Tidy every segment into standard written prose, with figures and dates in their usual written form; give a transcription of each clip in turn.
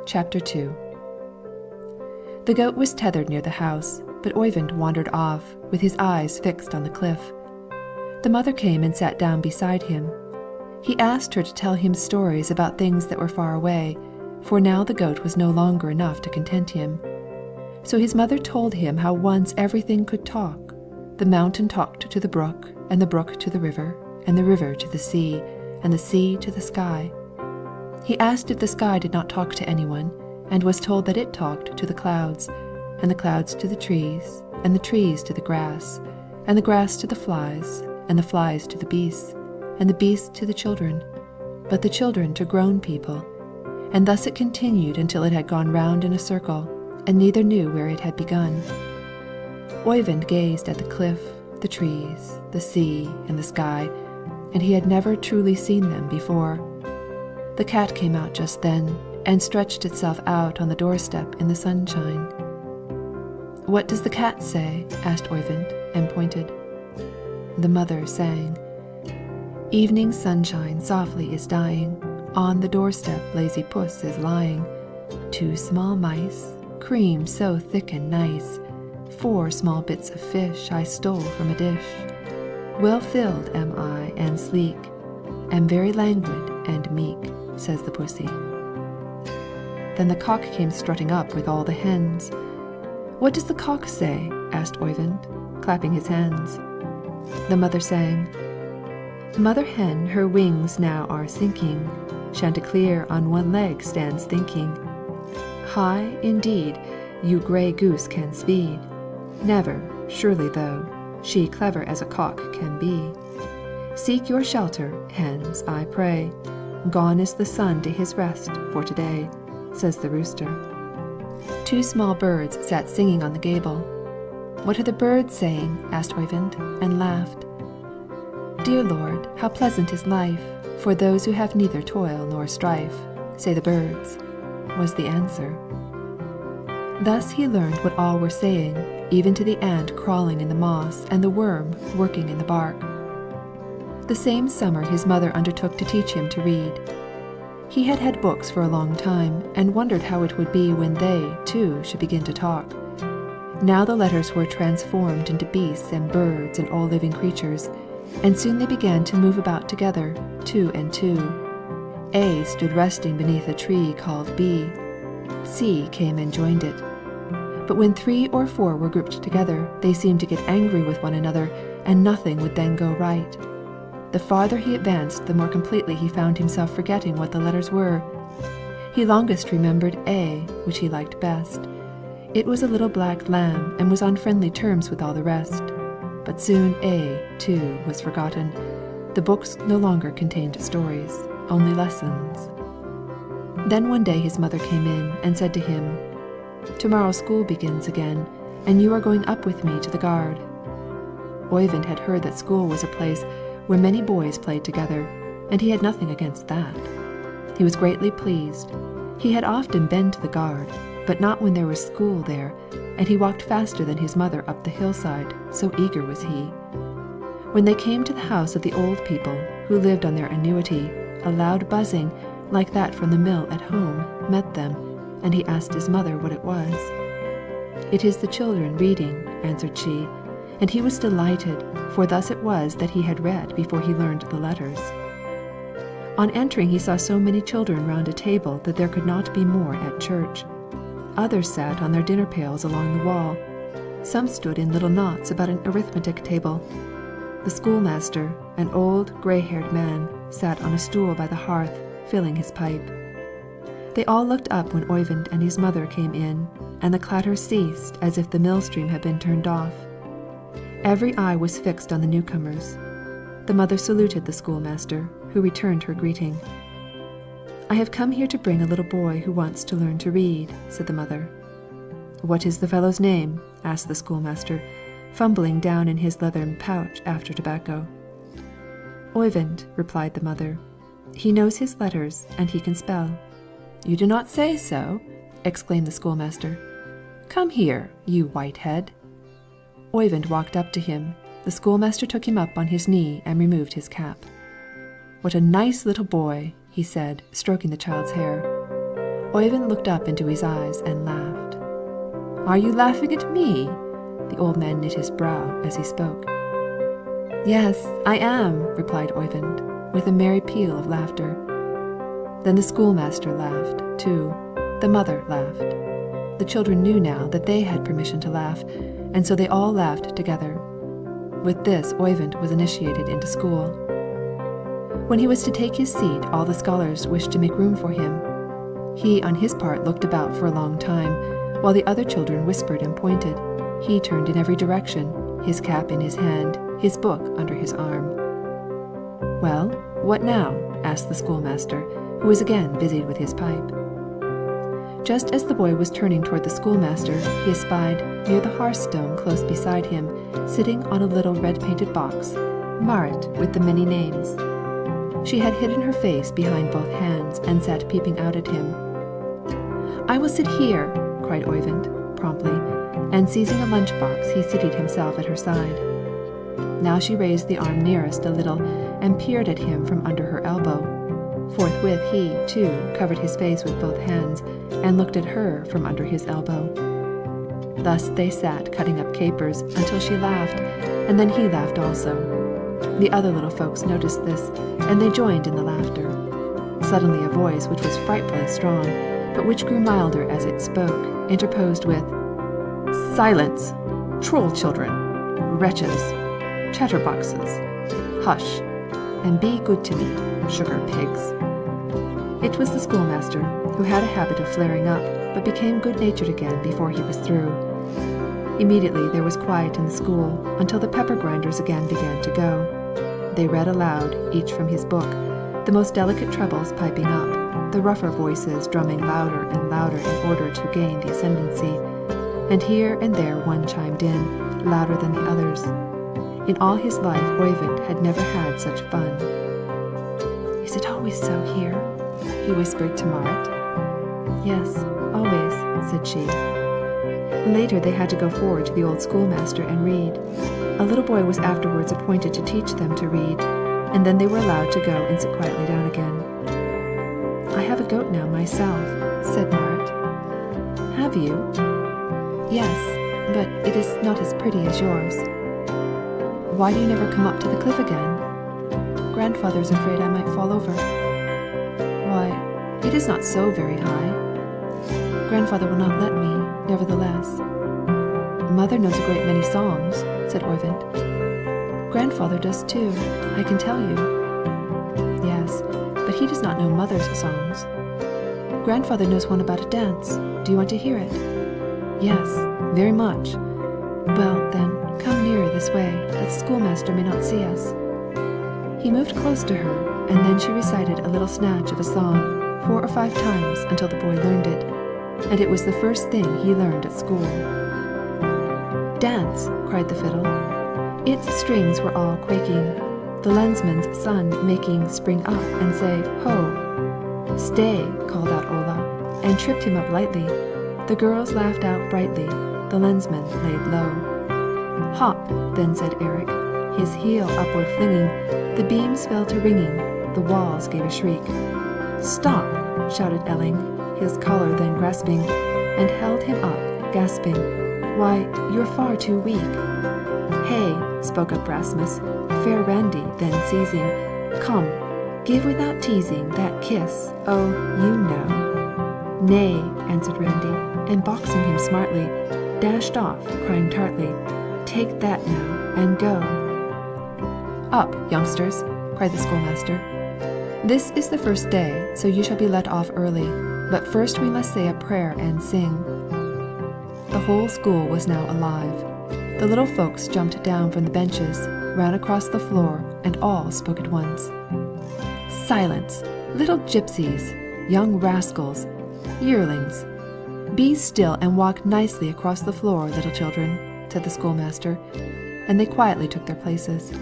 Chapter 2. The goat was tethered near the house, but Oyvind wandered off, with his eyes fixed on the cliff. The mother came and sat down beside him. He asked her to tell him stories about things that were far away, for now the goat was no longer enough to content him. So his mother told him how once everything could talk. The mountain talked to the brook, and the brook to the river, and the river to the sea, and the sea to the sky. He asked if the sky did not talk to anyone, and was told that it talked to the clouds, and the clouds to the trees, and the trees to the grass, and the grass to the flies, and the flies to the beasts, and the beasts to the children, but the children to grown people. And thus it continued until it had gone round in a circle, and neither knew where it had begun. Oyvind gazed at the cliff, the trees, the sea, and the sky, and he had never truly seen them before. The cat came out just then, and stretched itself out on the doorstep in the sunshine. "What does the cat say?" asked Oyvind, and pointed. The mother sang, "Evening sunshine softly is dying, on the doorstep lazy puss is lying. 2 small mice, cream so thick and nice, 4 small bits of fish I stole from a dish. Well filled am I and sleek, am very languid and meek," says the pussy. Then the cock came strutting up with all the hens. "What does the cock say?" asked Oyvind, clapping his hands. The mother sang, "Mother hen her wings now are sinking, Chanticleer on one leg stands thinking. High, indeed, you grey goose can speed, never, surely though, she clever as a cock can be. Seek your shelter, hens, I pray, gone is the sun to his rest for today," says the rooster. 2 small birds sat singing on the gable. "What are the birds saying?" asked Oyvind, and laughed. "Dear Lord, how pleasant is life, for those who have neither toil nor strife, say the birds," was the answer. Thus he learned what all were saying, even to the ant crawling in the moss and the worm working in the bark. The same summer his mother undertook to teach him to read. He had had books for a long time, and wondered how it would be when they, too, should begin to talk. Now the letters were transformed into beasts and birds and all living creatures, and soon they began to move about together, 2 and 2. A stood resting beneath a tree called B. C came and joined it. But when 3 or 4 were grouped together, they seemed to get angry with one another, and nothing would then go right. The farther he advanced, the more completely he found himself forgetting what the letters were. He longest remembered A, which he liked best. It was a little black lamb, and was on friendly terms with all the rest. But soon A, too, was forgotten. The books no longer contained stories, only lessons. Then one day his mother came in, and said to him, "Tomorrow school begins again, and you are going up with me to the guard." Oyvind had heard that school was a place where many boys played together, and he had nothing against that. He was greatly pleased. He had often been to the guard, but not when there was school there, and he walked faster than his mother up the hillside, so eager was he. When they came to the house of the old people, who lived on their annuity, a loud buzzing, like that from the mill at home, met them, and he asked his mother what it was. "It is the children reading," answered she, and he was delighted, for thus it was that he had read before he learned the letters. On entering he saw so many children round a table that there could not be more at church. Others sat on their dinner pails along the wall. Some stood in little knots about an arithmetic table. The schoolmaster, an old grey-haired man, sat on a stool by the hearth, filling his pipe. They all looked up when Oyvind and his mother came in, and the clatter ceased as if the mill-stream had been turned off. Every eye was fixed on the newcomers. The mother saluted the schoolmaster, who returned her greeting. "I have come here to bring a little boy who wants to learn to read," said the mother. "What is the fellow's name?" asked the schoolmaster, fumbling down in his leathern pouch after tobacco. "Oyvind," replied the mother. "He knows his letters, and he can spell." "You do not say so?" exclaimed the schoolmaster. "Come here, you whitehead." Oyvind walked up to him. The schoolmaster took him up on his knee and removed his cap. "What a nice little boy," he said, stroking the child's hair. Oyvind looked up into his eyes and laughed. "Are you laughing at me?" The old man knit his brow as he spoke. "Yes, I am," replied Oyvind, with a merry peal of laughter. Then the schoolmaster laughed, too. The mother laughed. The children knew now that they had permission to laugh, and so they all laughed together. With this, Oyvind was initiated into school. When he was to take his seat, all the scholars wished to make room for him. He, on his part, looked about for a long time, while the other children whispered and pointed. He turned in every direction, his cap in his hand, his book under his arm. "Well, what now?" asked the schoolmaster, who was again busied with his pipe. Just as the boy was turning toward the schoolmaster, he espied, near the hearthstone close beside him, sitting on a little red-painted box, Marit with the many names. She had hidden her face behind both hands and sat peeping out at him. "I will sit here," cried Oyvind, promptly, and seizing a lunch-box, he seated himself at her side. Now she raised the arm nearest a little and peered at him from under her elbow. Forthwith he, too, covered his face with both hands and looked at her from under his elbow. Thus they sat cutting up capers until she laughed, and then he laughed also. The other little folks noticed this, and they joined in the laughter. Suddenly a voice which was frightfully strong, but which grew milder as it spoke, interposed with, "Silence! Troll children! Wretches! Chatterboxes! Hush! And be good to me, sugar pigs!" It was the schoolmaster, who had a habit of flaring up, but became good-natured again before he was through. Immediately there was quiet in the school, until the pepper grinders again began to go. They read aloud, each from his book, the most delicate trebles piping up, the rougher voices drumming louder and louder in order to gain the ascendancy, and here and there one chimed in, louder than the others. In all his life Oyvind had never had such fun. "Is it always so here?" he whispered to Marit. "Yes, always," said she. Later they had to go forward to the old schoolmaster and read. A little boy was afterwards appointed to teach them to read, and then they were allowed to go and sit quietly down again. "I have a goat now myself," said Marit. "Have you?" "Yes, but it is not as pretty as yours." "Why do you never come up to the cliff again?" "Grandfather's afraid I might fall over." "Why, it is not so very high." "Grandfather will not let me, nevertheless." "Mother knows a great many songs," said Oyvind. "Grandfather does too, I can tell you." "Yes, but he does not know Mother's songs." "Grandfather knows one about a dance. Do you want to hear it?" "Yes, very much." "Well, then, come nearer this way, that the schoolmaster may not see us." He moved close to her, and then she recited a little snatch of a song 4 or 5 times until the boy learned it, and it was the first thing he learned at school. "Dance!" cried the fiddle. Its strings were all quaking, the lensman's son making spring up and say, "Ho!" "Stay!" called out Ola, and tripped him up lightly. The girls laughed out brightly, the lensman laid low. "Hop!" then said Eric, his heel upward flinging, the beams fell to ringing, the walls gave a shriek. "Stop!" shouted Elling, his collar then grasping, and held him up, gasping, "Why, you're far too weak." "Hey!" spoke up Rasmus, fair Randy then seizing, "Come, give without teasing that kiss, oh, you know." "Nay," answered Randy, and boxing him smartly, dashed off, crying tartly, "Take that now, and go." "Up, youngsters," cried the schoolmaster. "This is the first day, so you shall be let off early, but first we must say a prayer and sing." The whole school was now alive. The little folks jumped down from the benches, ran across the floor, and all spoke at once. "Silence! Little gypsies! Young rascals! Yearlings! Be still and walk nicely across the floor, little children," said the schoolmaster, and they quietly took their places.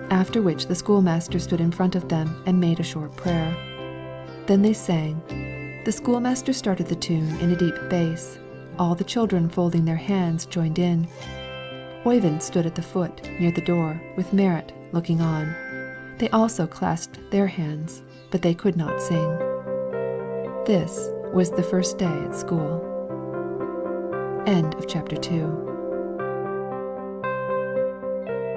After which the schoolmaster stood in front of them and made a short prayer. Then they sang. The schoolmaster started the tune in a deep bass. All the children folding their hands joined in. Oyvind stood at the foot, near the door, with Marit looking on. They also clasped their hands, but they could not sing. This was the first day at school. End of chapter 2.